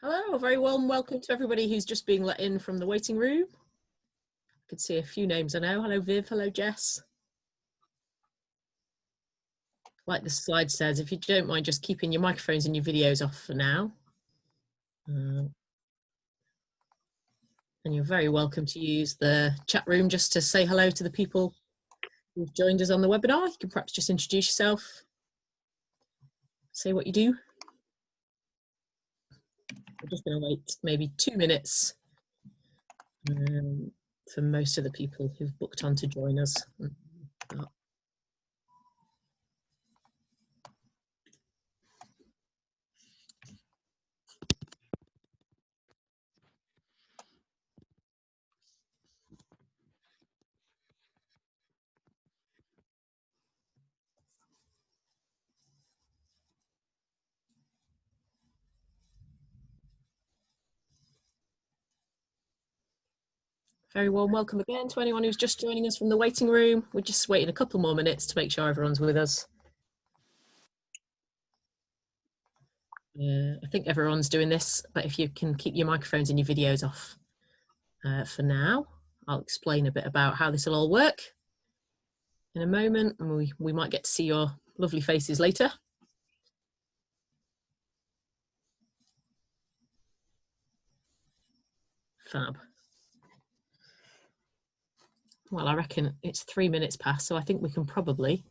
Hello, a very warm welcome to everybody who's just being let in from the waiting room. I can see a few names I know. Hello Viv, hello Jess. Like the slide says, if you don't mind just keeping your microphones and your videos off for now. And you're very welcome to use the chat room just to say hello to the people who've joined us on the webinar. You can perhaps just introduce yourself, say what you do. We're just going to wait maybe 2 minutes for most of the people who've booked on to join us. Very warm welcome again to anyone who's just joining us from the waiting room. We're just waiting a couple more minutes to make sure everyone's with us. I think everyone's doing this, but if you can keep your microphones and your videos off for now, I'll explain a bit about how this will all work in a moment, and we might get to see your lovely faces later. Fab. Well, I reckon it's 3 minutes past, so I think we can probably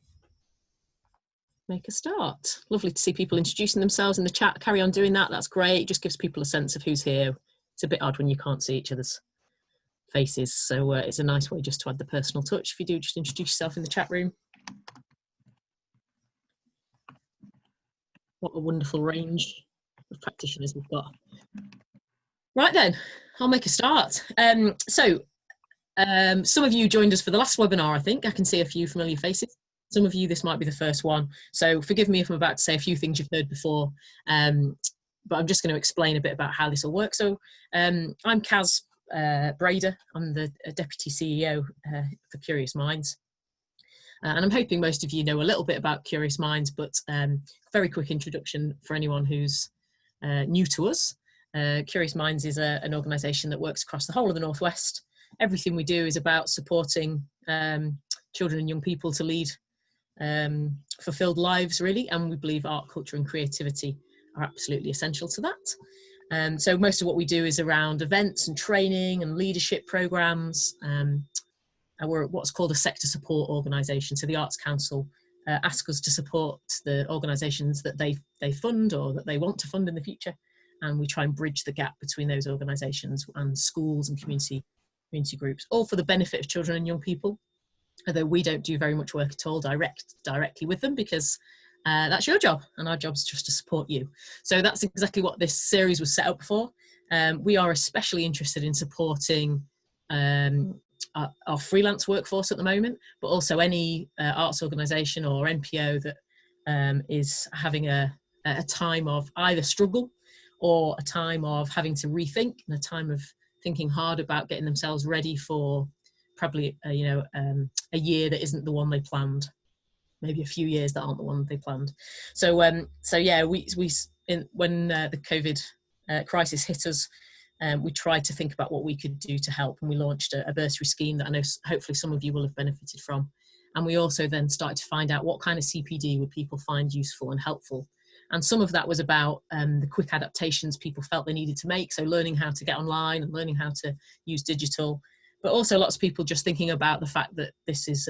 make a start. Lovely to see people introducing themselves in the chat. Carry on doing that, that's great. It just gives people a sense of who's here. It's a bit odd when you can't see each other's faces, so it's a nice way just to add the personal touch. If you do, just introduce yourself in the chat room. What a wonderful range of practitioners we've got. Right then, I'll make a start. Some of you joined us for the last webinar, I think. I can see a few familiar faces. Some of you, this might be the first one. So forgive me if I'm about to say a few things you've heard before, but I'm just going to explain a bit about how this will work. So I'm Kaz Brader. I'm the Deputy CEO for Curious Minds. And I'm hoping most of you know a little bit about Curious Minds, but very quick introduction for anyone who's new to us. Curious Minds is an organisation that works across the whole of the Northwest. Everything we do is about supporting children and young people to lead fulfilled lives, really, and we believe art, culture and creativity are absolutely essential to that. So most of what we do is around events and training and leadership programmes. We're what's called a sector support organisation, so the Arts Council ask us to support the organisations that they fund or that they want to fund in the future, and we try and bridge the gap between those organisations and schools and community groups, all for the benefit of children and young people, although we don't do very much work at all directly with them, because that's your job and our job is just to support you. So that's exactly what this series was set up for. We are especially interested in supporting our freelance workforce at the moment, but also any arts organisation or NPO that is having a time of either struggle or a time of having to rethink, and a time of thinking hard about getting themselves ready for probably a year that isn't the one they planned, maybe a few years that aren't the one they planned. So yeah, when the COVID crisis hit us, we tried to think about what we could do to help, and we launched a bursary scheme that I know hopefully some of you will have benefited from. And we also then started to find out what kind of CPD would people find useful and helpful. And some of that was about the quick adaptations people felt they needed to make, so learning how to get online and learning how to use digital, but also lots of people just thinking about the fact that this is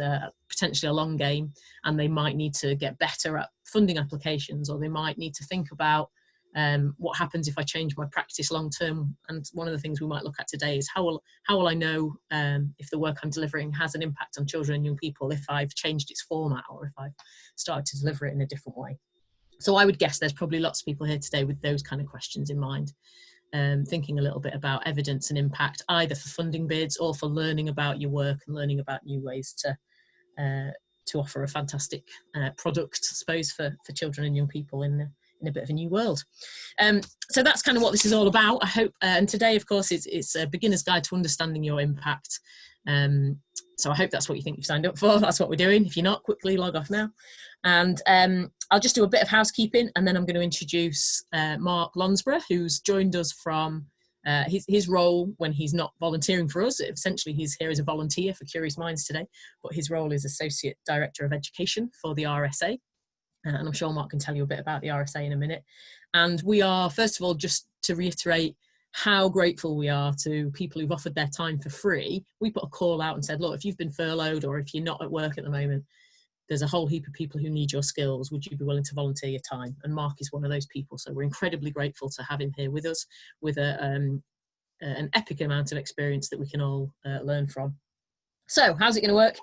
potentially a long game, and they might need to get better at funding applications, or they might need to think about what happens if I change my practice long term. And one of the things we might look at today is how will I know if the work I'm delivering has an impact on children and young people if I've changed its format, or if I've started to deliver it in a different way. So I would guess there's probably lots of people here today with those kind of questions in mind, thinking a little bit about evidence and impact, either for funding bids or for learning about your work and learning about new ways to offer a fantastic product, I suppose, for children and young people in a bit of a new world. So that's kind of what this is all about, I hope. And today, of course, it's a beginner's guide to understanding your impact. So I hope that's what you think you've signed up for. That's what we're doing. If you're not, quickly log off now. And I'll just do a bit of housekeeping, and then I'm going to introduce Mark Londesborough, who's joined us from his role when he's not volunteering for us. Essentially, he's here as a volunteer for Curious Minds today, but his role is Associate Director of Education for the RSA. And I'm sure Mark can tell you a bit about the RSA in a minute. And we are, first of all, just to reiterate how grateful we are to people who've offered their time for free. We put a call out and said, look, if you've been furloughed or if you're not at work at the moment, there's a whole heap of people who need your skills. Would you be willing to volunteer your time? And Mark is one of those people. So we're incredibly grateful to have him here with us with an epic amount of experience that we can all learn from. So how's it going to work?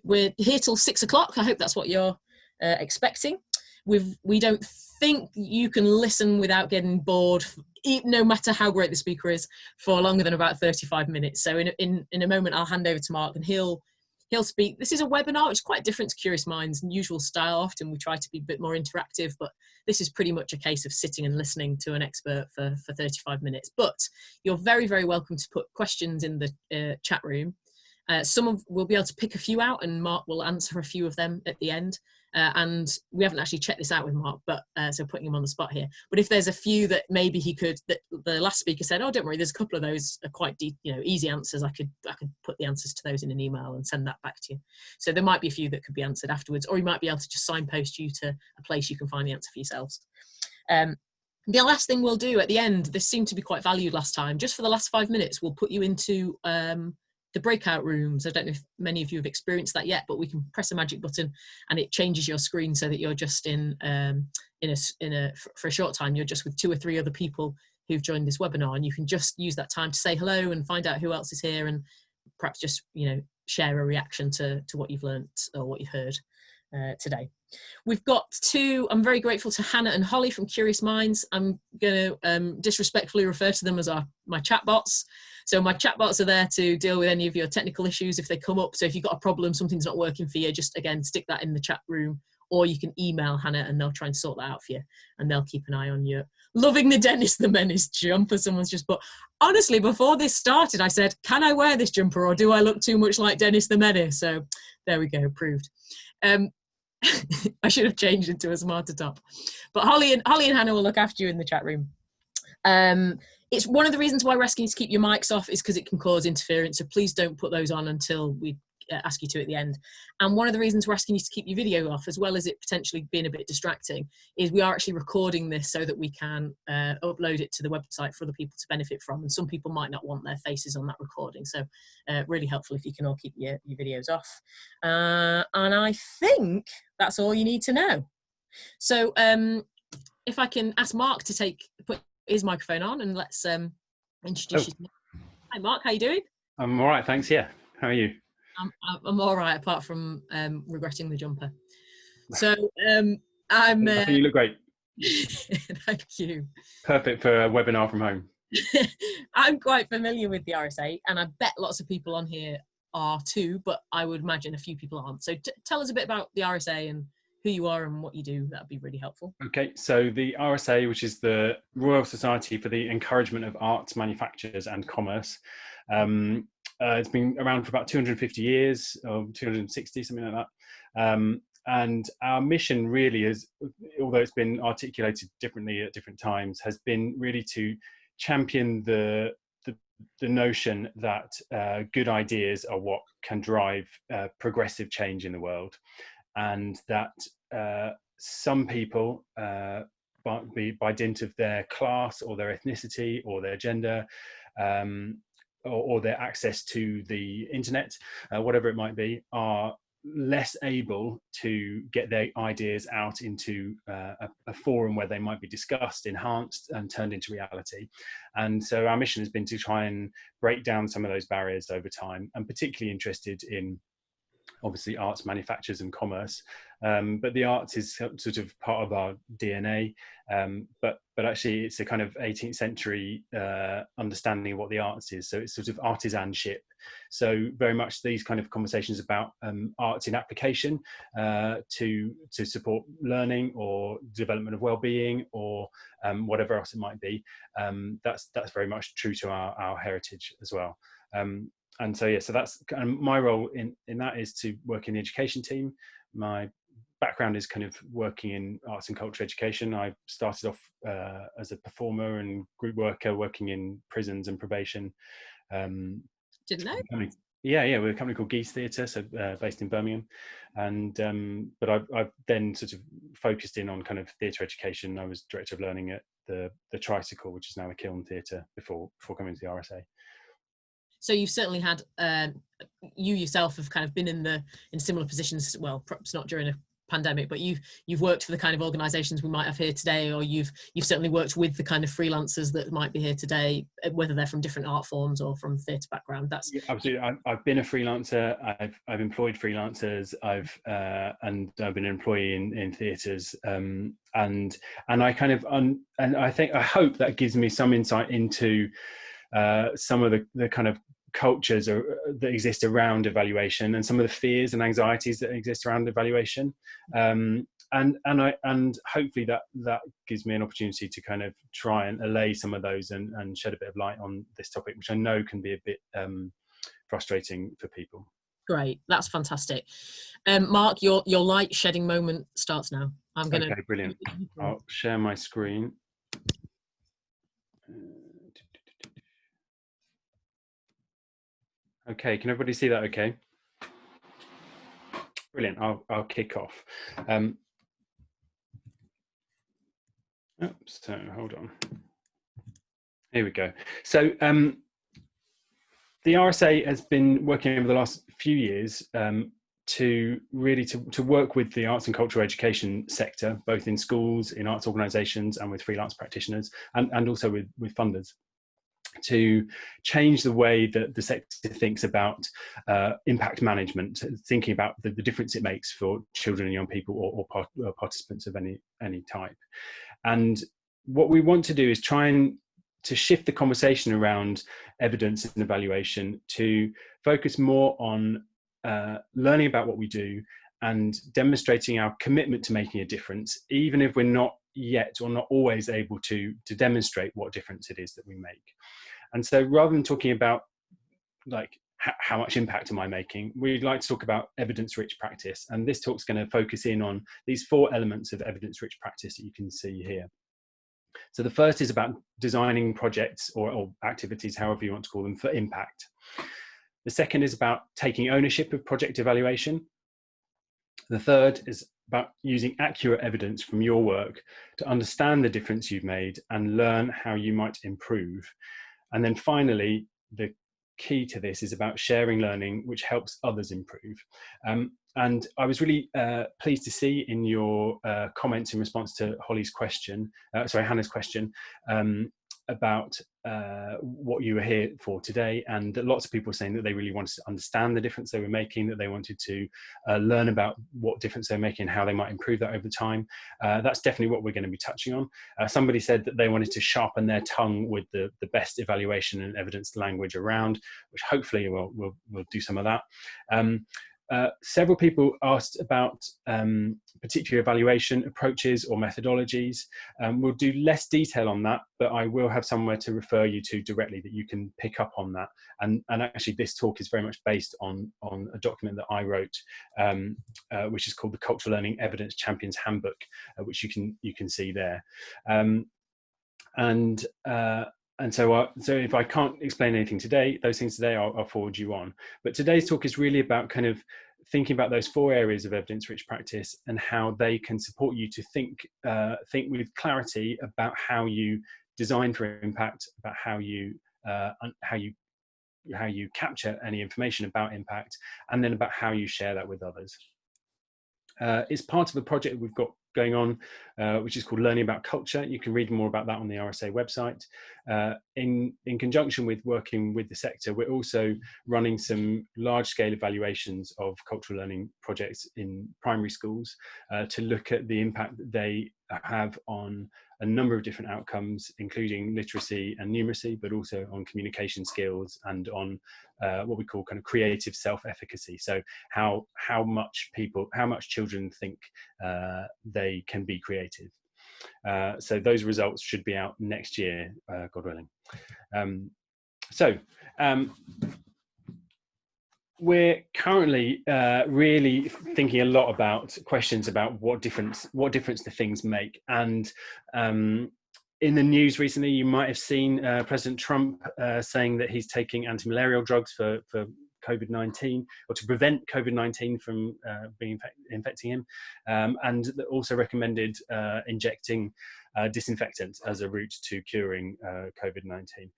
We're here till 6 o'clock. I hope that's what you're expecting. We don't think you can listen without getting bored, no matter how great the speaker is, for longer than about 35 minutes. So in a moment, I'll hand over to Mark and he'll speak. This is a webinar, which is quite different to Curious Minds' usual style. Often we try to be a bit more interactive, but this is pretty much a case of sitting and listening to an expert for 35 minutes. But you're very, very welcome to put questions in the chat room. We'll be able to pick a few out, and Mark will answer a few of them at the end. And we haven't actually checked this out with Mark, but so putting him on the spot here. But if there's a few that maybe that the last speaker said, oh, don't worry, there's a couple of those are quite deep, easy answers. I could put the answers to those in an email and send that back to you. So there might be a few that could be answered afterwards, or you might be able to just signpost you to a place you can find the answer for yourselves. The last thing we'll do at the end, this seemed to be quite valued last time, just for the last 5 minutes, we'll put you into the breakout rooms. I don't know if many of you have experienced that yet, but we can press a magic button and it changes your screen so that you're just for a short time, you're just with 2 or 3 other people who've joined this webinar, and you can just use that time to say hello and find out who else is here, and perhaps just share a reaction to what you've learned or what you've heard today. We've got I'm very grateful to Hannah and Holly from Curious Minds. I'm going to disrespectfully refer to them as my chatbots. So my chatbots are there to deal with any of your technical issues if they come up. So if you've got a problem, something's not working for you, just again, stick that in the chat room, or you can email Hannah and they'll try and sort that out for you, and they'll keep an eye on you. Loving the Dennis the Menace jumper, someone's just put. Honestly, before this started, I said, can I wear this jumper or do I look too much like Dennis the Menace? So there we go, approved. I should have changed it to a smarter top. But Holly and Hannah will look after you in the chat room. It's one of the reasons why we're asking you to keep your mics off is because it can cause interference. So please don't put those on until we ask you to at the end. And one of the reasons we're asking you to keep your video off, as well as it potentially being a bit distracting, is we are actually recording this so that we can upload it to the website for other people to benefit from. And some people might not want their faces on that recording. So really helpful if you can all keep your videos off. And I think that's all you need to know. So if I can ask Mark to put his microphone on, and let's introduce you. Hi Mark, how you doing? I'm all right, thanks. Yeah, how are you? I'm all right, apart from regretting the jumper. So I think you look great. Thank you. Perfect for a webinar from home. I'm quite familiar with the RSA, and I bet lots of people on here are too, but I would imagine a few people aren't. So tell us a bit about the RSA and who you are and what you do. That'd be really helpful. Okay, so the RSA, which is the Royal Society for the Encouragement of Arts, Manufactures and Commerce, it's been around for about 250 years, or 260, something like that. And our mission really is, although it's been articulated differently at different times, has been really to champion the notion that good ideas are what can drive progressive change in the world, and that some people, by dint of their class or their ethnicity or their gender, or their access to the internet, whatever it might be, are less able to get their ideas out into a forum where they might be discussed, enhanced and turned into reality. And so our mission has been to try and break down some of those barriers over time. I'm particularly interested in obviously arts, manufactures and commerce, but the arts is sort of part of our DNA, but actually it's a kind of 18th century understanding of what the arts is. So it's sort of artisanship. So very much these kind of conversations about arts in application to support learning or development of well-being or whatever else it might be. That's very much true to our heritage as well. And so, yeah, so that's kind of my role in that, is to work in the education team. My background is kind of working in arts and culture education. I started off as a performer and group worker, working in prisons and probation. Didn't know. Yeah, we're a company called Geese Theatre, so based in Birmingham, and but I've then sort of focused in on kind of theatre education. I was director of learning at the Tricycle, which is now the Kiln Theatre, before coming to the RSA. So you've certainly had, you yourself have kind of been in similar positions. Well, perhaps not during a pandemic, but you've worked for the kind of organisations we might have here today, or you've certainly worked with the kind of freelancers that might be here today, whether they're from different art forms or from theatre background. That's, yeah, absolutely. I've been a freelancer. I've employed freelancers. I've been an employee in theatres, and I kind of and I hope that gives me some insight into some of the kind of cultures that exist around evaluation, and some of the fears and anxieties that exist around evaluation, and hopefully that gives me an opportunity to kind of try and allay some of those and shed a bit of light on this topic, which I know can be a bit frustrating for people. great. That's fantastic. Mark, your light shedding moment starts now. I'm going to. Okay, brilliant. I'll share my screen. Okay, can everybody see that okay? Brilliant, I'll kick off. So hold on. Here we go. So the RSA has been working over the last few years to really to work with the arts and cultural education sector, both in schools, in arts organisations, and with freelance practitioners, and also with funders, to change the way that the sector thinks about impact management, thinking about the difference it makes for children and young people, or participants of any type. And what we want to do is try to shift the conversation around evidence and evaluation to focus more on learning about what we do and demonstrating our commitment to making a difference, even if we're not yet or not always able to demonstrate what difference it is that we make. And so rather than talking about like how much impact am I making, we'd like to talk about evidence-rich practice. And this talk's going to focus in on these 4 elements of evidence-rich practice that you can see here. So the first is about designing projects or activities, however you want to call them, for impact. The second is about taking ownership of project evaluation. The third is about using accurate evidence from your work to understand the difference you've made and learn how you might improve. And then finally, the key to this is about sharing learning, which helps others improve. And I was really pleased to see in your comments in response to Hannah's question, about what you were here for today, and lots of people saying that they really wanted to understand the difference they were making, that they wanted to learn about what difference they're making, how they might improve that over time. That's definitely what we're going to be touching on. Somebody said that they wanted to sharpen their tongue with the best evaluation and evidence language around, which hopefully we'll do some of that. Several people asked about particular evaluation approaches or methodologies. We'll do less detail on that, but I will have somewhere to refer you to directly that you can pick up on that. And actually this talk is very much based on a document that I wrote, which is called the Cultural Learning Evidence Champions Handbook, which you can see there. And so if I can't explain anything today, those things today, I'll forward you on. But today's talk is really about kind of thinking about those 4 areas of evidence-rich practice and how they can support you to think with clarity about how you design for impact, about how you capture any information about impact, and then about how you share that with others. It's part of a project we've got going on, which is called Learning About Culture. You can read more about that on the RSA website. In conjunction with working with the sector, we're also running some large-scale evaluations of cultural learning projects in primary schools to look at the impact that they have on a number of different outcomes, including literacy and numeracy, but also on communication skills and on what we call kind of creative self-efficacy. So how much children think they can be creative. So those results should be out next year, God willing. So we're currently really thinking a lot about questions about what difference do things make. And in the news recently, you might have seen President Trump saying that he's taking anti-malarial drugs for COVID-19, or to prevent COVID-19 from infecting him, and also recommended injecting disinfectant as a route to curing COVID-19.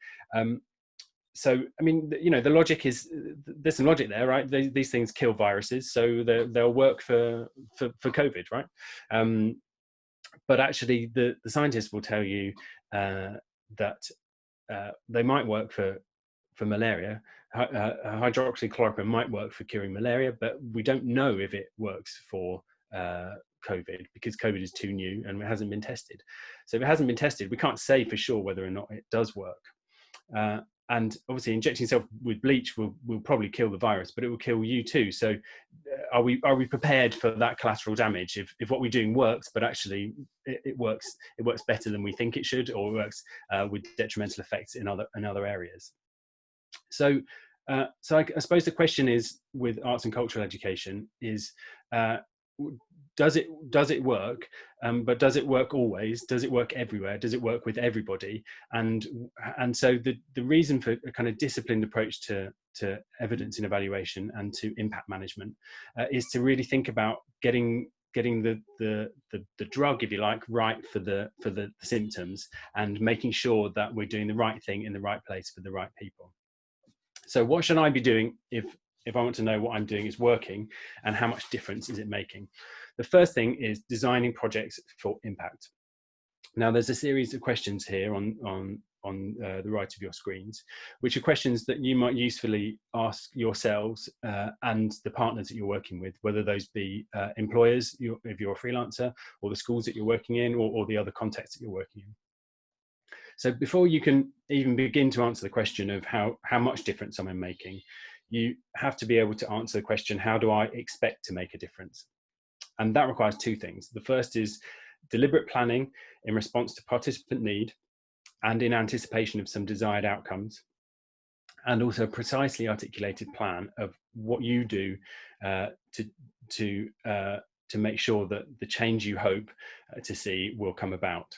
So, I mean, you know, the logic is, there's some logic there, right? These things kill viruses, so they'll work for COVID, right? But actually, the scientists will tell you that they might work for malaria. Hydroxychloroquine might work for curing malaria, but we don't know if it works for COVID, because COVID is too new and it hasn't been tested. So if it hasn't been tested, we can't say for sure whether or not it does work. And obviously, injecting yourself with bleach will probably kill the virus, but it will kill you too. So, are we prepared for that collateral damage? If what we're doing works, but actually it works better than we think it should, or it works with detrimental effects in other areas. So, I suppose the question is, with arts and cultural education, is does it work? But does it work always? Does it work everywhere? Does it work with everybody? And so the reason for a kind of disciplined approach to evidence and evaluation and to impact management is to really think about getting the drug, if you like, right for the symptoms, and making sure that we're doing the right thing in the right place for the right people. So what should I be doing if I want to know what I'm doing is working, and how much difference is it making? The first thing is designing projects for impact. Now, there's a series of questions here on the right of your screens, which are questions that you might usefully ask yourselves and the partners that you're working with, whether those be employers, if you're a freelancer, or the schools that you're working in, or the other contexts that you're working in. So before you can even begin to answer the question of how much difference am I making, you have to be able to answer the question, how do I expect to make a difference? And that requires two things. The first is deliberate planning in response to participant need and in anticipation of some desired outcomes, and also a precisely articulated plan of what you do to make sure that the change you hope to see will come about.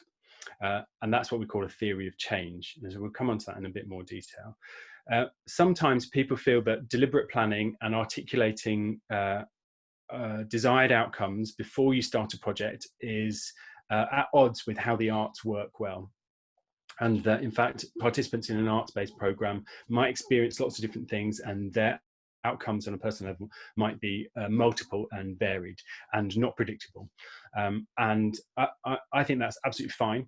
And that's what we call a theory of change. And so we'll come on to that in a bit more detail. Sometimes people feel that deliberate planning and articulating desired outcomes before you start a project is at odds with how the arts work well. And that, in fact, participants in an arts-based program might experience lots of different things, and their outcomes on a personal level might be multiple and varied and not predictable. And I think that's absolutely fine.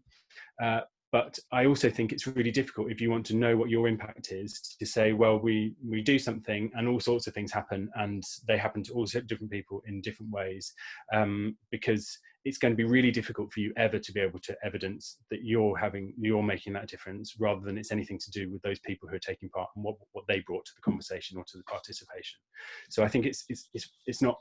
But I also think it's really difficult, if you want to know what your impact is, to say, well, we do something and all sorts of things happen, and they happen to all different people in different ways, because it's going to be really difficult for you ever to be able to evidence that you're making that difference, rather than it's anything to do with those people who are taking part and what they brought to the conversation or to the participation. So I think it's not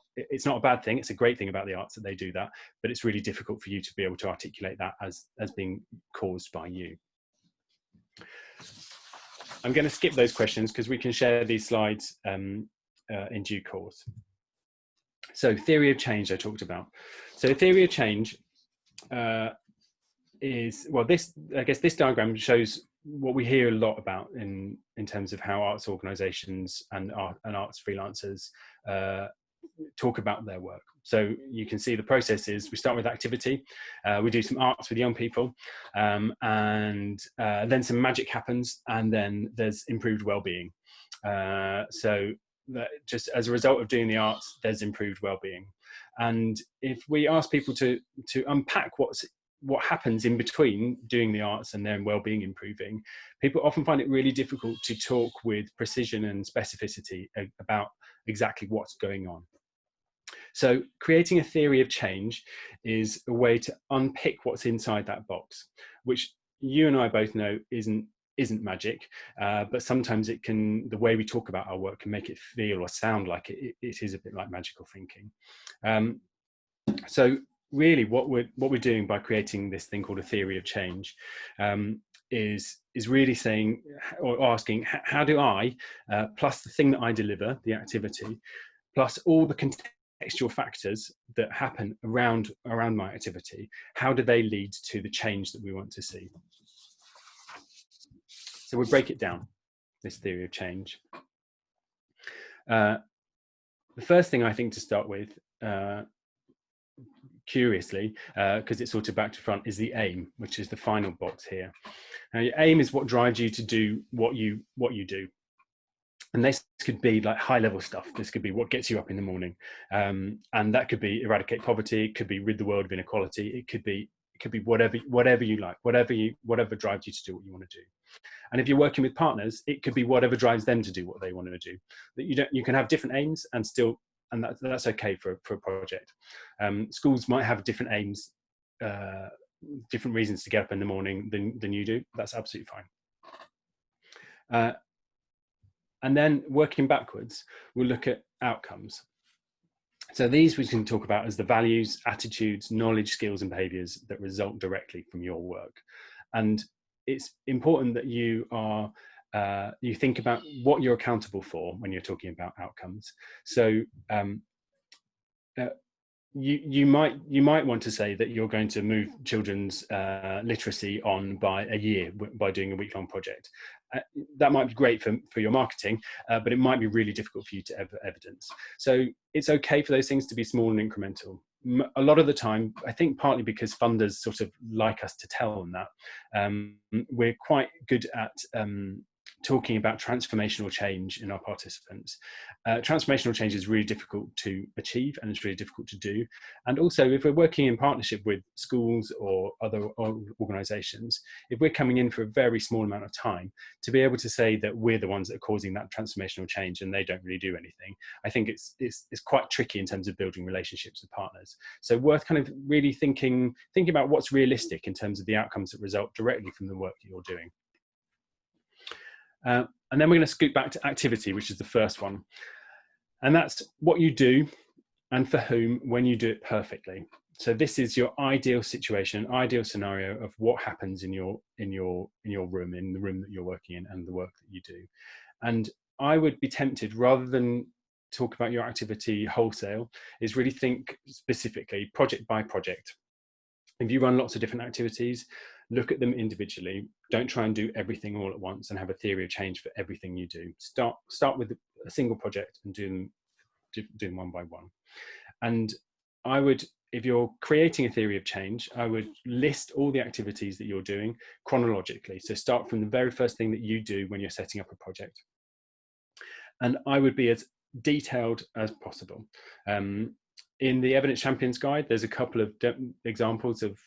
a bad thing. It's a great thing about the arts that they do that, but it's really difficult for you to be able to articulate that as being caused by you. I'm going to skip those questions because we can share these slides in due course. So theory of change I talked about. So theory of change is, well, I guess this diagram shows what we hear a lot about in terms of how arts organisations and arts freelancers talk about their work. So you can see the process is, we start with activity, we do some arts with young people, and then some magic happens, and then there's improved well-being. So that just as a result of doing the arts, there's improved well-being. And if we ask people to unpack what happens in between doing the arts and their well-being improving, people often find it really difficult to talk with precision and specificity about exactly what's going on. So creating a theory of change is a way to unpick what's inside that box, which you and I both know isn't magic, but sometimes the way we talk about our work can make it feel or sound like it is a bit like magical thinking. So really what we're doing by creating this thing called a theory of change is really saying or asking, how do I, plus the thing that I deliver, the activity, plus all the contextual factors that happen around my activity, how do they lead to the change that we want to see? So we'll break it down, this theory of change. The first thing I think to start with, curiously, because it's sort of back to front, is the aim, which is the final box here. Now, your aim is what drives you to do what you do. And this could be like high level stuff. This could be what gets you up in the morning. And that could be eradicate poverty. It could be rid the world of inequality. It could be whatever you like, whatever drives you to do what you want to do. And if you're working with partners, it could be whatever drives them to do what they want to do. That you can have different aims and still, and that's okay for a project. Schools might have different aims, different reasons to get up in the morning than you do. That's absolutely fine. And then working backwards, we'll look at outcomes. So these we can talk about as the values, attitudes, knowledge, skills, and behaviours that result directly from your work. And it's important that you are you think about what you're accountable for when you're talking about outcomes. So you might want to say that you're going to move children's literacy on by a year by doing a week-long project. That might be great for your marketing, but it might be really difficult for you to evidence. So it's okay for those things to be small and incremental. A lot of the time, I think partly because funders sort of like us to tell them that, we're quite good at talking about transformational change in our participants. Transformational change is really difficult to achieve, and it's really difficult to do. And also, if we're working in partnership with schools or other organisations, if we're coming in for a very small amount of time, to be able to say that we're the ones that are causing that transformational change and they don't really do anything, I think it's quite tricky in terms of building relationships with partners. So worth kind of really thinking about what's realistic in terms of the outcomes that result directly from the work that you're doing. And then we're going to scoot back to activity, which is the first one. And that's what you do and for whom when you do it perfectly. So this is your ideal situation, ideal scenario of what happens in your room, in the room that you're working in and the work that you do. And I would be tempted, rather than talk about your activity wholesale, is really think specifically project by project. If you run lots of different activities, look at them individually. Don't try and do everything all at once and have a theory of change for everything you do. Start with a single project and do them one by one. And I would, if you're creating a theory of change, I would list all the activities that you're doing chronologically. So start from the very first thing that you do when you're setting up a project. And I would be as detailed as possible. In the Evidence Champions Guide, there's a couple of examples of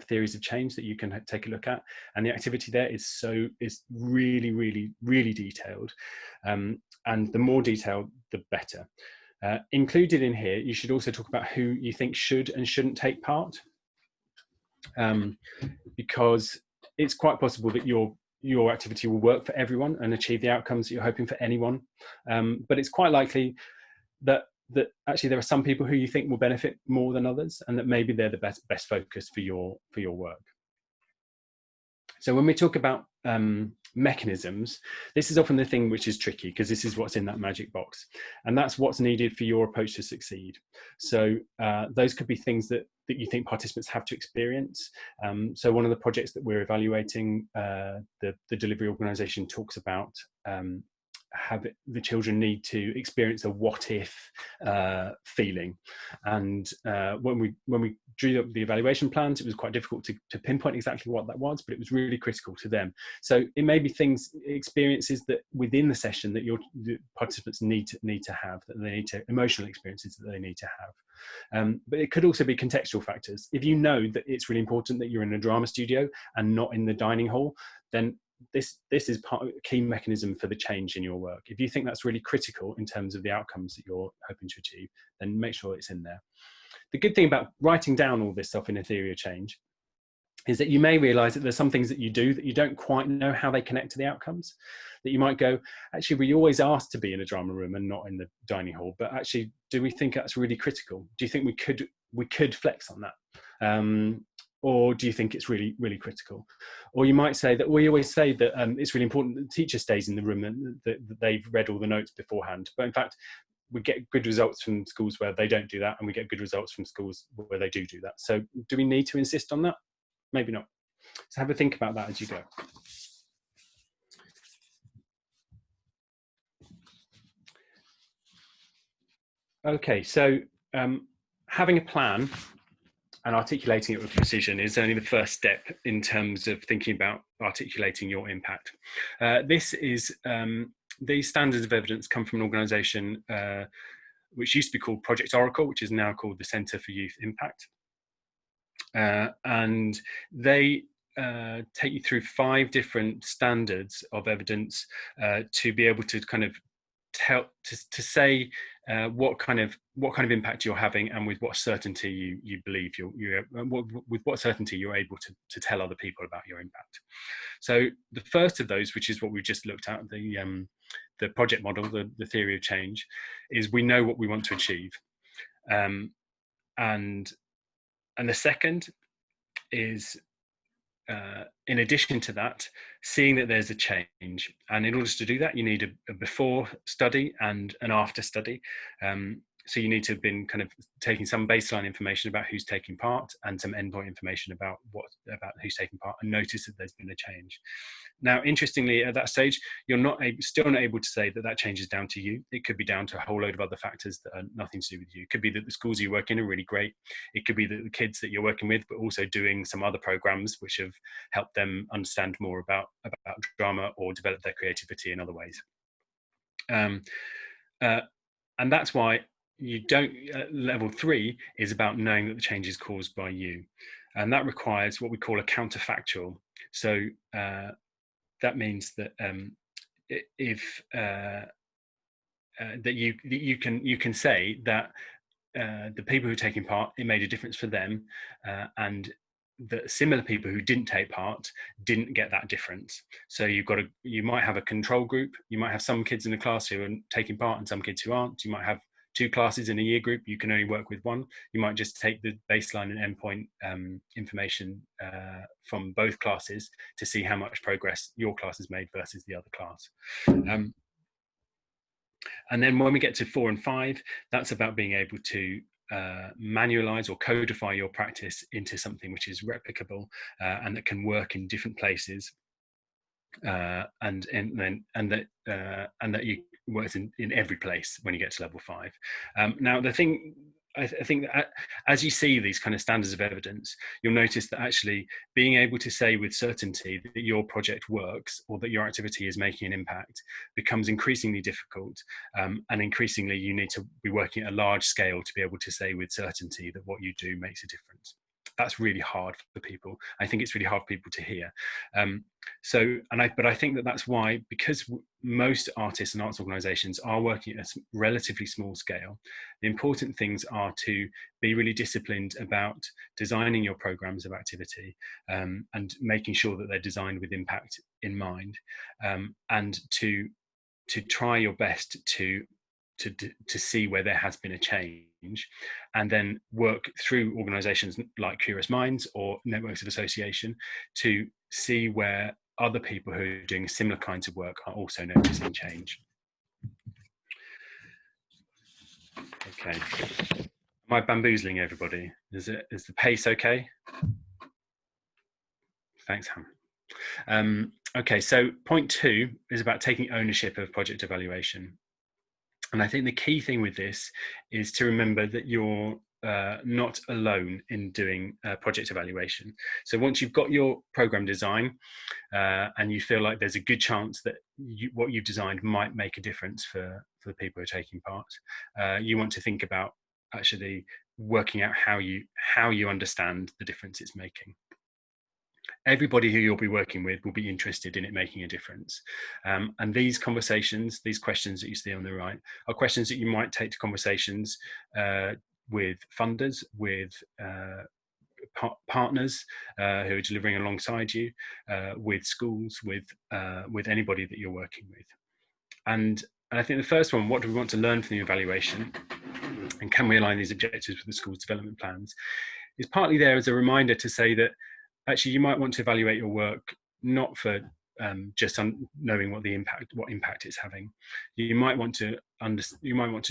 theories of change that you can take a look at, and the activity there is really, really, really detailed, and the more detailed, the better. Included in here, you should also talk about who you think should and shouldn't take part, because it's quite possible that your activity will work for everyone and achieve the outcomes that you're hoping for anyone, but it's quite likely that actually there are some people who you think will benefit more than others, and that maybe they're the best focus for your work. So when we talk about mechanisms, this is often the thing which is tricky, because this is what's in that magic box, and that's what's needed for your approach to succeed. So those could be things that you think participants have to experience. So one of the projects that we're evaluating, the delivery organisation talks about the children need to experience a what if feeling, and when we drew up the evaluation plans, it was quite difficult to pinpoint exactly what that was, but it was really critical to them. So it may be experiences that within the session that the participants need to have, that they need to, emotional experiences that they need to have. But it could also be contextual factors. If you know that it's really important that you're in a drama studio and not in the dining hall, then this is part of a key mechanism for the change in your work. If you think that's really critical in terms of the outcomes that you're hoping to achieve, then make sure it's in there. The good thing about writing down all this stuff in a theory of change is that you may realize that there's some things that you do that you don't quite know how they connect to the outcomes. That you might go, actually, we always asked to be in a drama room and not in the dining hall, but actually, do we think that's really critical? Do you think we could flex on that? or do you think it's really, really critical? Or you might say that we always say that it's really important that the teacher stays in the room and that they've read all the notes beforehand. But in fact, we get good results from schools where they don't do that, and we get good results from schools where they do that. So do we need to insist on that? Maybe not. So have a think about that as you go. Okay, so having a plan and articulating it with precision is only the first step in terms of thinking about articulating your impact. These standards of evidence come from an organisation which used to be called Project Oracle, which is now called the Centre for Youth Impact. And they take you through 5 different standards of evidence to be able to kind of to say what kind of impact you're having, and with what certainty you believe with what certainty you're able to tell other people about your impact. So the first of those, which is what we just looked at, the project model, the theory of change, is we know what we want to achieve, and the second is, in addition to that, seeing that there's a change. And in order to do that, you need a before study and an after study. So you need to have been kind of taking some baseline information about who's taking part and some endpoint information about who's taking part, and notice that there's been a change. Now, interestingly, at that stage, you're still not able to say that change is down to you. It could be down to a whole load of other factors that are nothing to do with you. It could be that the schools you work in are really great. It could be that the kids that you're working with, but also doing some other programs which have helped them understand more about drama or develop their creativity in other ways. And that's why level 3 is about knowing that the change is caused by you. And that requires what we call a counterfactual. So that means that that you can say that the people who are taking part, it made a difference for them, and the similar people who didn't take part didn't get that difference. So you might have a control group. You might have some kids in the class who are taking part and some kids who aren't. You might have 2 classes in a year group. You can only work with one. You might just take the baseline and endpoint information from both classes to see how much progress your class has made versus the other class. And then when we get to 4 and 5, that's about being able to manualize or codify your practice into something which is replicable and that can work in different places, and that you works in every place when you get to level 5. Now, the thing, I think that as you see these kind of standards of evidence, you'll notice that actually being able to say with certainty that your project works or that your activity is making an impact becomes increasingly difficult, and increasingly you need to be working at a large scale to be able to say with certainty that what you do makes a difference. That's really hard for people. I think it's really hard for people to hear. But I think that's why, because most artists and arts organisations are working at a relatively small scale, the important things are to be really disciplined about designing your programmes of activity, and making sure that they're designed with impact in mind, and to try your best to see where there has been a change, and then work through organisations like Curious Minds or networks of association to see where other people who are doing similar kinds of work are also noticing change. Okay, am I bamboozling everybody? Is the pace okay? Thanks, Ham. Okay, so point 2 is about taking ownership of project evaluation. And I think the key thing with this is to remember that you're not alone in doing project evaluation. So once you've got your program design and you feel like there's a good chance that what you've designed might make a difference for the people who are taking part, you want to think about actually working out how you understand the difference it's making. Everybody who you'll be working with will be interested in it making a difference. And these conversations, these questions that you see on the right, are questions that you might take to conversations with funders, with partners who are delivering alongside you, with schools, with anybody that you're working with. And I think the first one, what do we want to learn from the evaluation? And can we align these objectives with the school's development plans? is partly there as a reminder to say that actually you might want to evaluate your work not for just knowing what impact it's having. You might want to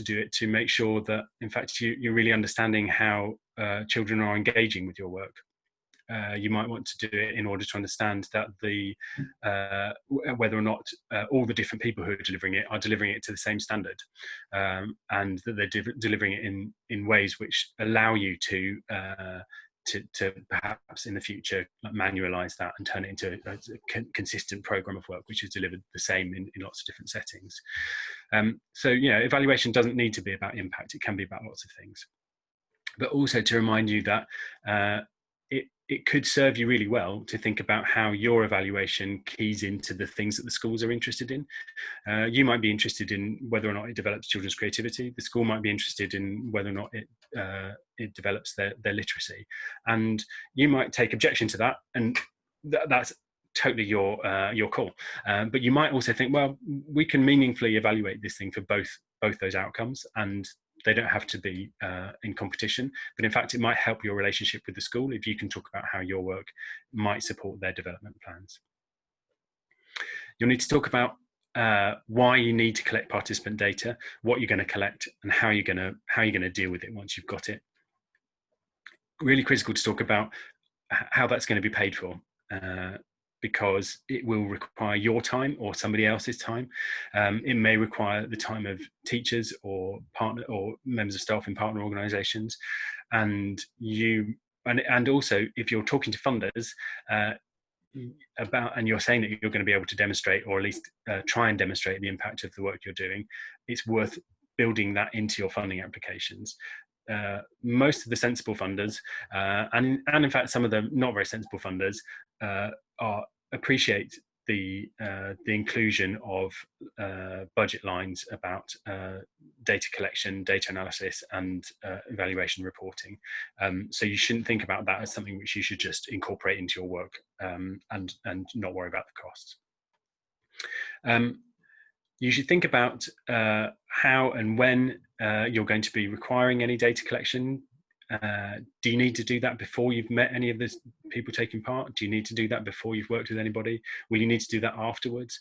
do it to make sure that in fact you're really understanding how children are engaging with your work. You might want to do it in order to understand that whether or not all the different people who are delivering it to the same standard, and that they're delivering it in ways which allow you to perhaps in the future manualize that and turn it into a consistent program of work which is delivered the same in lots of different settings. So evaluation doesn't need to be about impact. It can be about lots of things, but also to remind you that it could serve you really well to think about how your evaluation keys into the things that the schools are interested in. You might be interested in whether or not it develops children's creativity. The school might be interested in whether or not it develops their literacy. And you might take objection to that, and that's totally your call. But you might also think, well, we can meaningfully evaluate this thing for both those outcomes, and they don't have to be in competition, but in fact, it might help your relationship with the school if you can talk about how your work might support their development plans. You'll need to talk about why you need to collect participant data, what you're going to collect, and how you're going to deal with it once you've got it. Really critical to talk about how that's going to be paid for. Because it will require your time or somebody else's time. It may require the time of teachers or members of staff in partner organisations, and also if you're talking to funders and you're saying that you're going to be able to demonstrate, or at least try and demonstrate, the impact of the work you're doing, it's worth building that into your funding applications. Most of the sensible funders, and in fact some of the not very sensible funders, appreciate the inclusion of budget lines about data collection, data analysis, and evaluation reporting. So you shouldn't think about that as something which you should just incorporate into your work and not worry about the costs. You should think about how and when you're going to be requiring any data collection. Do you need to do that before you've met any of the people taking part? Do you need to do that before you've worked with anybody? Will you need to do that afterwards?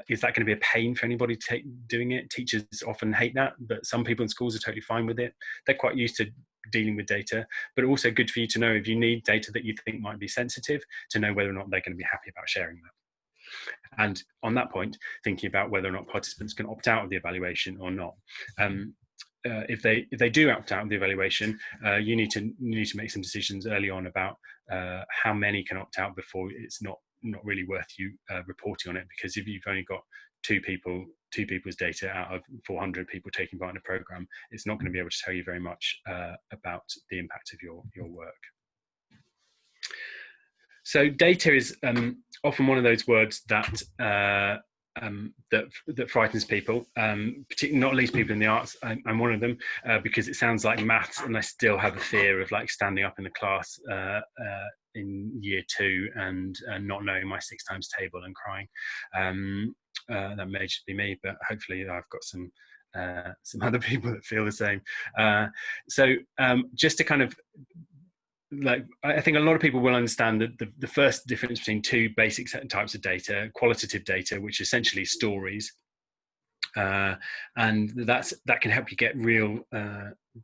Is that going to be a pain for anybody doing it? Teachers often hate that, but some people in schools are totally fine with it. They're quite used to dealing with data, but also good for you to know if you need data that you think might be sensitive, to know whether or not they're going to be happy about sharing that. And on that point, thinking about whether or not participants can opt out of the evaluation or not. If they do opt out of the evaluation, you need to make some decisions early on about how many can opt out before it's not really worth you reporting on it. Because if you've only got two people's data out of 400 people taking part in a program, it's not going to be able to tell you very much about the impact of your work. So data is often one of those words that that frightens people, particularly not least people in the arts. I'm one of them, because it sounds like maths, and I still have a fear of like standing up in the class in year 2 and not knowing my 6 times table and crying. That may just be me, but hopefully I've got some other people that feel the same. So just to kind of, like, I think a lot of people will understand that the first difference between two basic types of data: qualitative data, which is essentially stories, and that can help you get real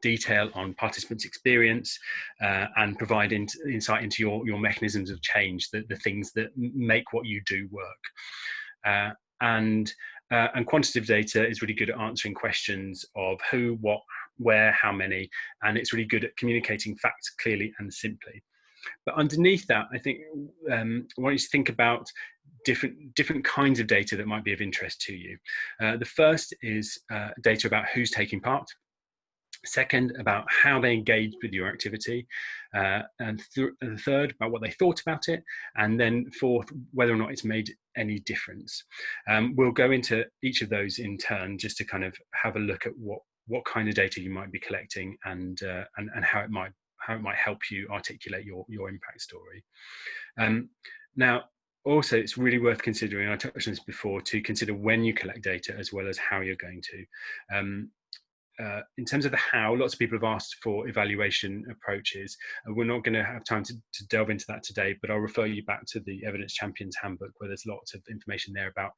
detail on participants' experience and provide insight into your mechanisms of change, the things that make what you do work. And quantitative data is really good at answering questions of who, what, where, how many, and it's really good at communicating facts clearly and simply. But underneath that, I think I want you to think about different kinds of data that might be of interest to you. The first is data about who's taking part. Second, about how they engaged with your activity, and the third, about what they thought about it, and then fourth, whether or not it's made any difference. We'll go into each of those in turn, just to kind of have a look at what kind of data you might be collecting, and how it might help you articulate your impact story. Now, also, it's really worth considering, I touched on this before, to consider when you collect data as well as how you're going to. in terms of the how, lots of people have asked for evaluation approaches. We're not going to have time to delve into that today, but I'll refer you back to the Evidence Champions Handbook, where there's lots of information there about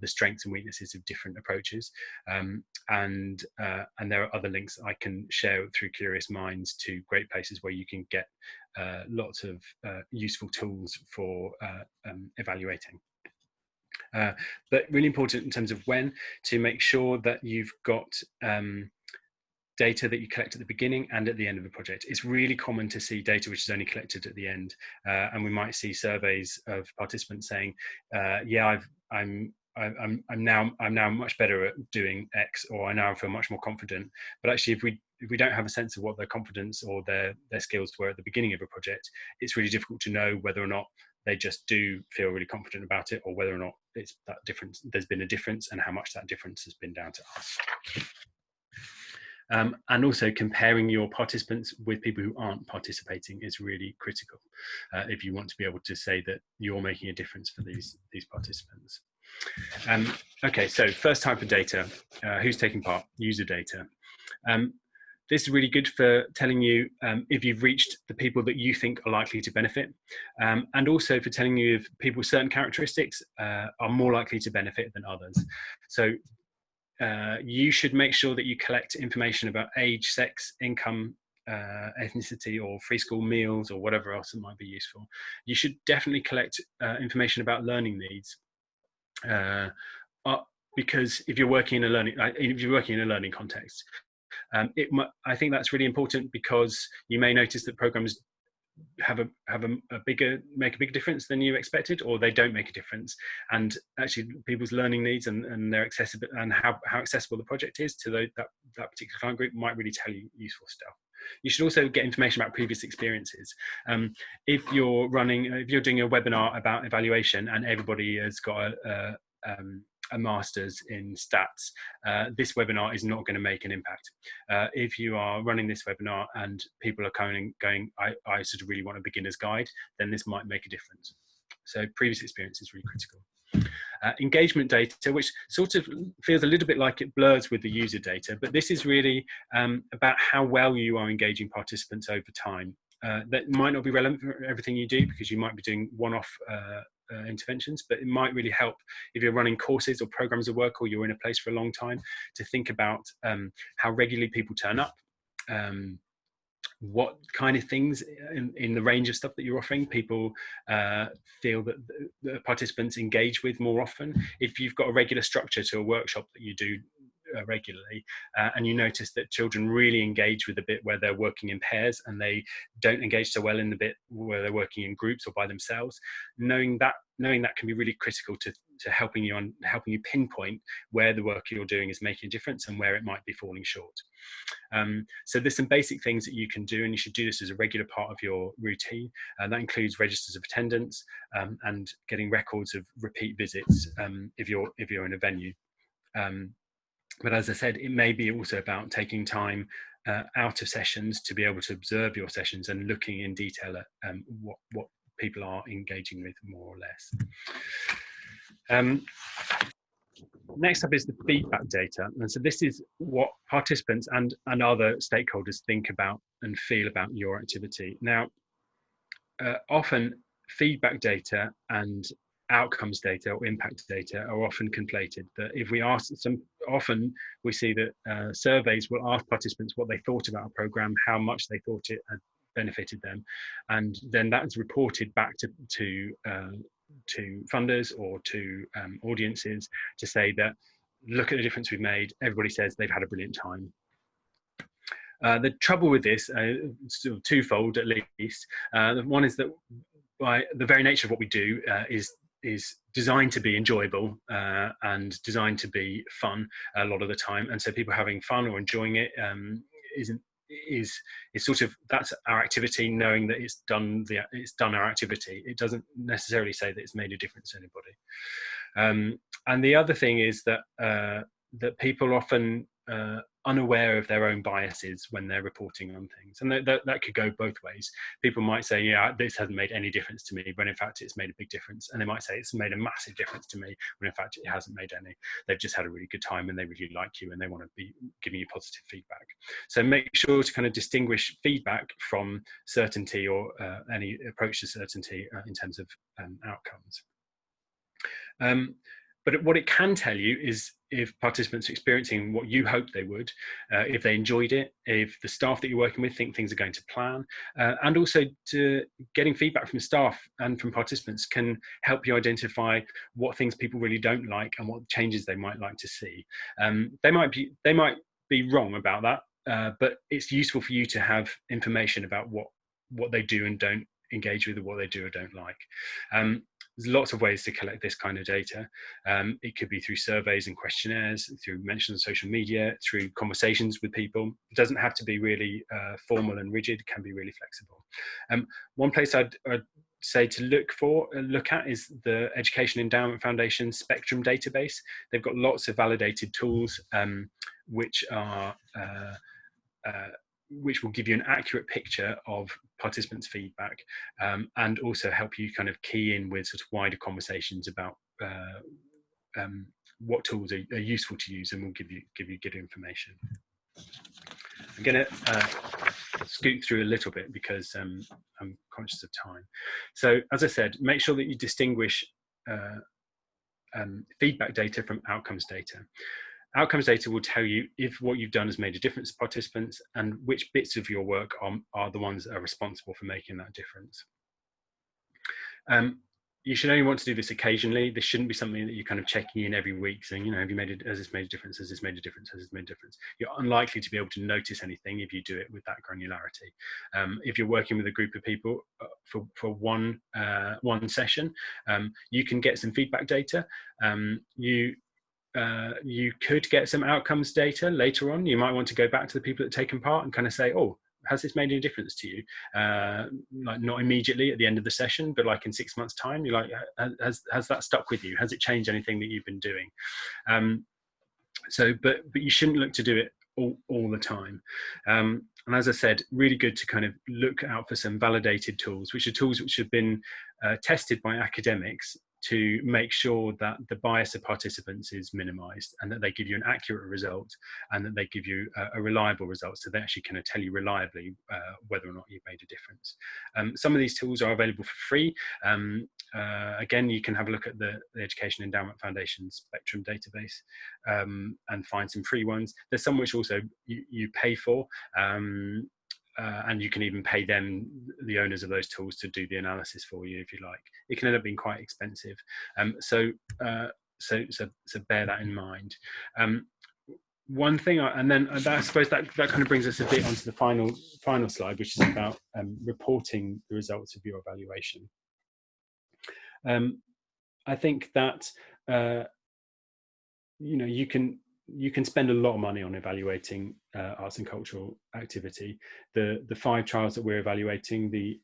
the strengths and weaknesses of different approaches. And there are other links I can share through Curious Minds to great places where you can get lots of useful tools for evaluating. But really important in terms of when to make sure that you've got data that you collect at the beginning and at the end of the project. It's really common to see data which is only collected at the end, and we might see surveys of participants saying, "Yeah, I'm now much better at doing X, or I now feel much more confident." But actually, if we don't have a sense of what their confidence or their skills were at the beginning of a project, it's really difficult to know whether or not they just do feel really confident about it, or whether or not it's that difference. There's been a difference, and how much that difference has been down to us. And also comparing your participants with people who aren't participating is really critical if you want to be able to say that you're making a difference for these participants. Okay, so first type of data, who's taking part? User data. This is really good for telling you if you've reached the people that you think are likely to benefit, and also for telling you if people with certain characteristics are more likely to benefit than others. So you should make sure that you collect information about age, sex, income, ethnicity, or free school meals, or whatever else that might be useful. You should definitely collect information about learning needs, because if you're working in a learning context, I think that's really important, because you may notice that programs make a bigger difference than you expected, or they don't make a difference. And actually, people's learning needs and their accessible and how accessible the project is to that particular client group might really tell you useful stuff. You should also get information about previous experiences. If you're doing a webinar about evaluation and everybody has got a master's in stats, this webinar is not going to make an impact. If you are running this webinar and people are going, I sort of really want a beginner's guide, then this might make a difference. So previous experience is really critical. Engagement data, which sort of feels a little bit like it blurs with the user data, but this is really about how well you are engaging participants over time. That might not be relevant for everything you do, because you might be doing one-off interventions, but it might really help if you're running courses or programs of work, or you're in a place for a long time, to think about how regularly people turn up, what kind of things in the range of stuff that you're offering people feel that the participants engage with more often. If you've got a regular structure to a workshop that you do regularly, and you notice that children really engage with the bit where they're working in pairs, and they don't engage so well in the bit where they're working in groups or by themselves, knowing that can be really critical to helping you pinpoint where the work you're doing is making a difference and where it might be falling short. So there's some basic things that you can do, and you should do this as a regular part of your routine, and that includes registers of attendance and getting records of repeat visits if you're in a venue. But as I said, it may be also about taking time out of sessions to be able to observe your sessions and looking in detail at what people are engaging with, more or less. Next up is the feedback data. And so this is what participants and other stakeholders think about and feel about your activity. Now, often feedback data and outcomes data or impact data are often conflated. That if we ask often we see that surveys will ask participants what they thought about a program, how much they thought it had benefited them, and then that is reported back to funders or to audiences to say that, look at the difference we've made. Everybody says they've had a brilliant time. The trouble with this, sort of twofold at least. One is that by the very nature of what we do is designed to be enjoyable and designed to be fun a lot of the time, and so people having fun or enjoying it is sort of, that's our activity, knowing that it's done our activity. It doesn't necessarily say that it's made a difference to anybody. And the other thing is that that people often unaware of their own biases when they're reporting on things. And that could go both ways. People might say, yeah, this hasn't made any difference to me, but in fact it's made a big difference. And they might say it's made a massive difference to me, when in fact it hasn't made any. They've just had a really good time and they really like you and they want to be giving you positive feedback. So make sure to kind of distinguish feedback from certainty, or any approach to certainty in terms of outcomes. But what it can tell you is if participants are experiencing what you hoped they would, if they enjoyed it, if the staff that you're working with think things are going to plan, and also to getting feedback from staff and from participants can help you identify what things people really don't like and what changes they might like to see. They might be wrong about that, but it's useful for you to have information about what they do and don't engage with, or what they do or don't like. There's lots of ways to collect this kind of data. It could be through surveys and questionnaires, through mentions on social media, through conversations with people. It doesn't have to be really formal and rigid. It can be really flexible. One place I'd say to look at is the Education Endowment Foundation Spectrum database. They've got lots of validated tools which will give you an accurate picture of participants' feedback, and also help you kind of key in with sort of wider conversations about what tools are useful to use, and will give you good information. I'm going to scoot through a little bit because I'm conscious of time. So as I said, make sure that you distinguish feedback data from outcomes data. Outcomes data will tell you if what you've done has made a difference to participants, and which bits of your work are the ones that are responsible for making that difference. You should only want to do this occasionally. This shouldn't be something that you're kind of checking in every week saying, you know, have you made it, has this made a difference, has this made a difference, has this made a difference? You're unlikely to be able to notice anything if you do it with that granularity. If you're working with a group of people for one session, you can get some feedback data. You could get some outcomes data later on. You might want to go back to the people that have taken part and kind of say, oh, has this made any difference to you? Like not immediately at the end of the session, but like in 6 months' time, you're like, has that stuck with you? Has it changed anything that you've been doing? But you shouldn't look to do it all the time. And as I said, really good to kind of look out for some validated tools, which are tools which have been tested by academics to make sure that the bias of participants is minimized, and that they give you an accurate result, and that they give you a reliable result, so they actually kind of tell you reliably whether or not you've made a difference. Some of these tools are available for free. Again, you can have a look at the Education Endowment Foundation Spectrum database and find some free ones. There's some which also you pay for, and you can even pay them, the owners of those tools, to do the analysis for you if you like. It can end up being quite expensive, so bear that in mind. One thing, and then I suppose that kind of brings us a bit onto the final slide, which is about reporting the results of your evaluation. I think that you know, you can spend a lot of money on evaluating arts and cultural activity. The 5 trials that we're evaluating, the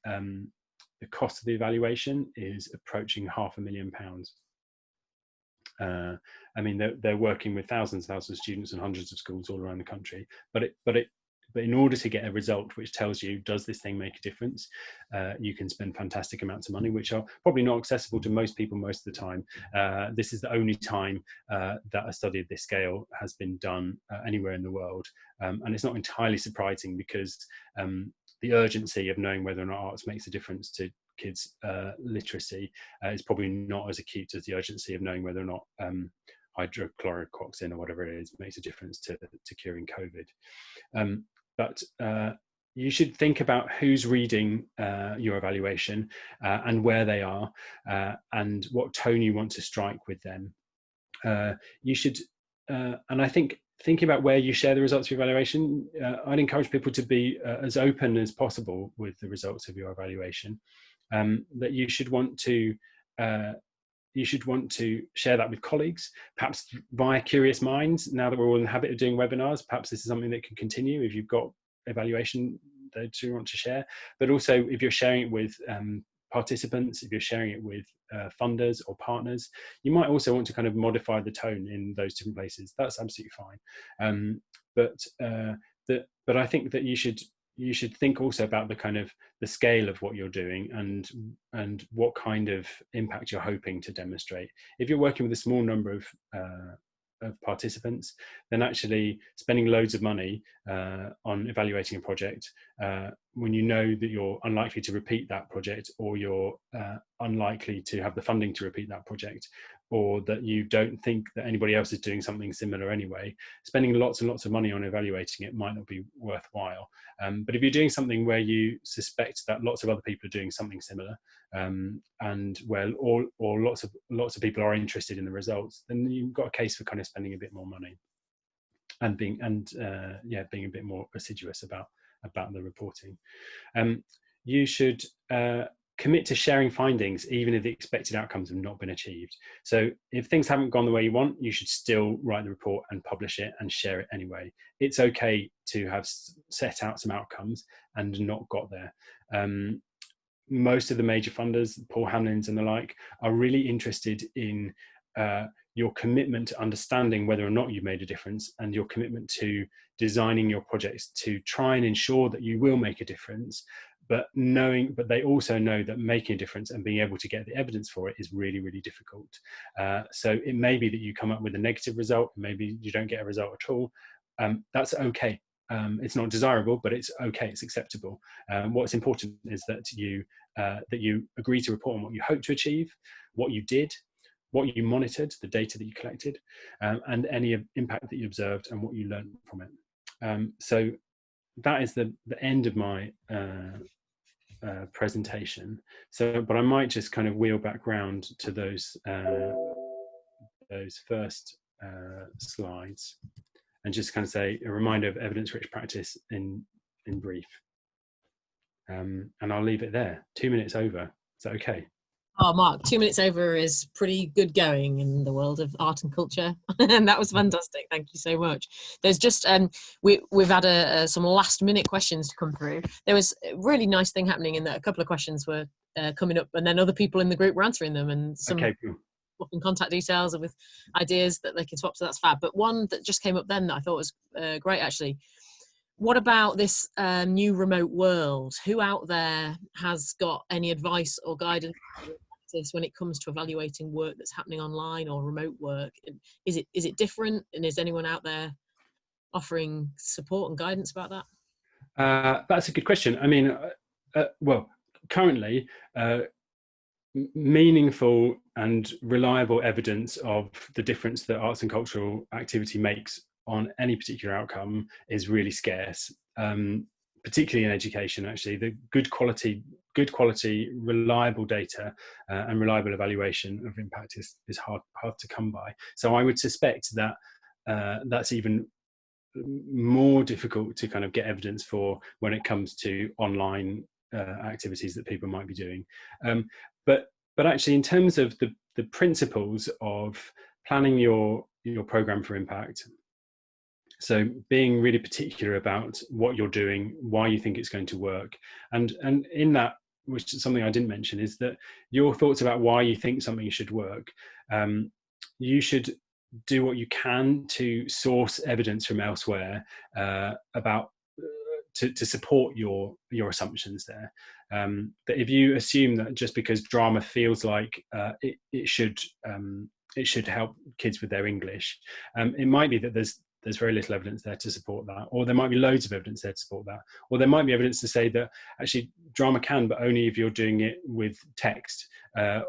cost of the evaluation is approaching £500,000. I mean, they're working with thousands of students and hundreds of schools all around the country. But in order to get a result which tells you, does this thing make a difference, you can spend fantastic amounts of money, which are probably not accessible to most people most of the time. This is the only time that a study of this scale has been done anywhere in the world. And it's not entirely surprising, because the urgency of knowing whether or not arts makes a difference to kids' literacy is probably not as acute as the urgency of knowing whether or not hydrochloroquine or whatever it is makes a difference to curing COVID. But you should think about who's reading your evaluation and where they are, and what tone you want to strike with them. You should, and I think thinking about where you share the results of your evaluation, I'd encourage people to be as open as possible with the results of your evaluation. That you should want to share that with colleagues, perhaps via Curious Minds. Now that we're all in the habit of doing webinars, perhaps this is something that can continue if you've got evaluation that you want to share. But also, if you're sharing it with participants, if you're sharing it with funders or partners, you might also want to kind of modify the tone in those different places. That's absolutely fine. But I think that you should think also about the kind of the scale of what you're doing and what kind of impact you're hoping to demonstrate. If you're working with a small number of participants, then actually spending loads of money on evaluating a project when you know that you're unlikely to repeat that project, or you're unlikely to have the funding to repeat that project, or that you don't think that anybody else is doing something similar anyway, spending lots and lots of money on evaluating it might not be worthwhile. But if you're doing something where you suspect that lots of other people are doing something similar, and where or lots of people are interested in the results, then you've got a case for kind of spending a bit more money and being a bit more assiduous about the reporting. You should commit to sharing findings even if the expected outcomes have not been achieved. So if things haven't gone the way you want, you should still write the report and publish it and share it anyway. It's okay to have set out some outcomes and not got there. Most of the major funders, Paul Hamlins and the like, are really interested in your commitment to understanding whether or not you've made a difference, and your commitment to designing your projects to try and ensure that you will make a difference, but they also know that making a difference and being able to get the evidence for it is really, really difficult. So it may be that you come up with a negative result, maybe you don't get a result at all. That's okay. It's not desirable, but it's okay, it's acceptable. What's important is that you agree to report on what you hope to achieve, what you did, what you monitored, the data that you collected, and any impact that you observed and what you learned from it. So that is the end of my presentation. But I might just kind of wheel back round to those first slides, and just kind of say a reminder of evidence-rich practice in brief. And I'll leave it there. 2 minutes over. Is that okay? Oh, Mark, 2 minutes over is pretty good going in the world of art and culture. And that was fantastic. Thank you so much. There's just, we've had some last minute questions to come through. There was a really nice thing happening in that a couple of questions were coming up, and then other people in the group were answering them, and some swapping contact details with ideas that they can swap, so that's fab. But one that just came up then that I thought was great, actually. What about this new remote world? Who out there has got any advice or guidance when it comes to evaluating work that's happening online or remote work? Is it different, and is anyone out there offering support and guidance about that? That's a good question. I mean, well, currently meaningful and reliable evidence of the difference that arts and cultural activity makes on any particular outcome is really scarce, particularly in education. Actually, the good quality, reliable data and reliable evaluation of impact is hard to come by. So I would suspect that that's even more difficult to kind of get evidence for when it comes to online activities that people might be doing. But actually, in terms of the principles of planning your program for impact, so being really particular about what you're doing, why you think it's going to work, and in that, which is something I didn't mention, is that your thoughts about why you think something should work, you should do what you can to source evidence from elsewhere about to support your assumptions there. That if you assume that just because drama feels like it should help kids with their English, it might be that there's very little evidence there to support that, or there might be loads of evidence there to support that, or there might be evidence to say that actually drama can, but only if you're doing it with text,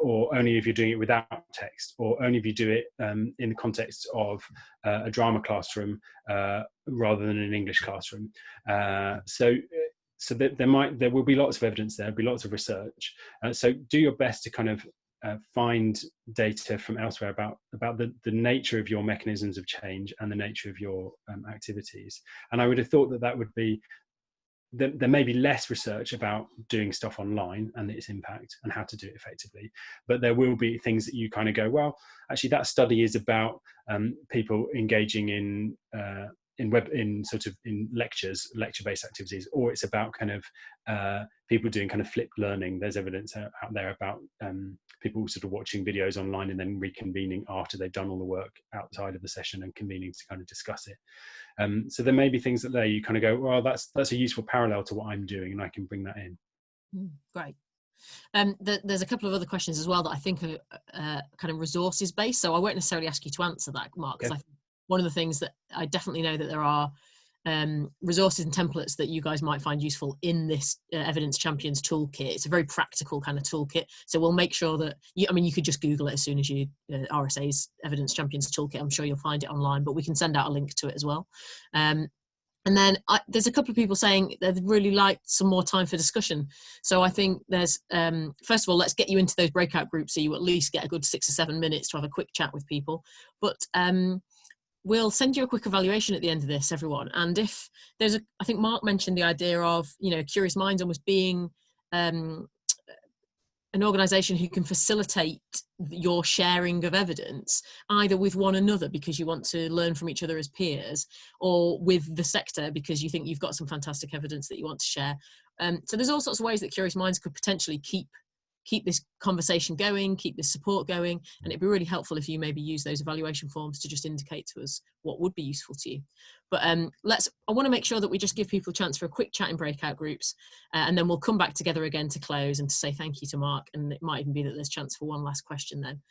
or only if you're doing it without text, or only if you do it in the context of a drama classroom rather than an English classroom. So that there will be lots of evidence there, be lots of research. So do your best to kind of find data from elsewhere about the nature of your mechanisms of change and the nature of your activities. And I would have thought that would be, there may be less research about doing stuff online and its impact and how to do it effectively, but there will be things that you kind of go, well, actually that study is about people engaging in in sort of in lecture-based activities, or it's about kind of people doing kind of flipped learning. There's evidence out there about people sort of watching videos online and then reconvening after they've done all the work outside of the session and convening to kind of discuss it. So there may be things that there you kind of go, well, that's a useful parallel to what I'm doing, and I can bring that in. Great. There's a couple of other questions as well that I think are kind of resources based, so I won't necessarily ask you to answer that, Mark, because I think one of the things that I definitely know that there are resources and templates that you guys might find useful in this Evidence Champions toolkit. It's a very practical kind of toolkit, so we'll make sure that you could just Google it as soon as you RSA's Evidence Champions toolkit. I'm sure you'll find it online, but we can send out a link to it as well. And then there's a couple of people saying they'd really like some more time for discussion. So I think there's, first of all, let's get you into those breakout groups so you at least get a good 6 or 7 minutes to have a quick chat with people. But we'll send you a quick evaluation at the end of this, everyone. And if there's I think Mark mentioned the idea of, Curious Minds almost being an organisation who can facilitate your sharing of evidence, either with one another because you want to learn from each other as peers, or with the sector because you think you've got some fantastic evidence that you want to share. So there's all sorts of ways that Curious Minds could potentially keep this conversation going, keep this support going, and it'd be really helpful if you maybe use those evaluation forms to just indicate to us what would be useful to you. But I want to make sure that we just give people a chance for a quick chat in breakout groups, and then we'll come back together again to close and to say thank you to Mark, and it might even be that there's a chance for one last question then.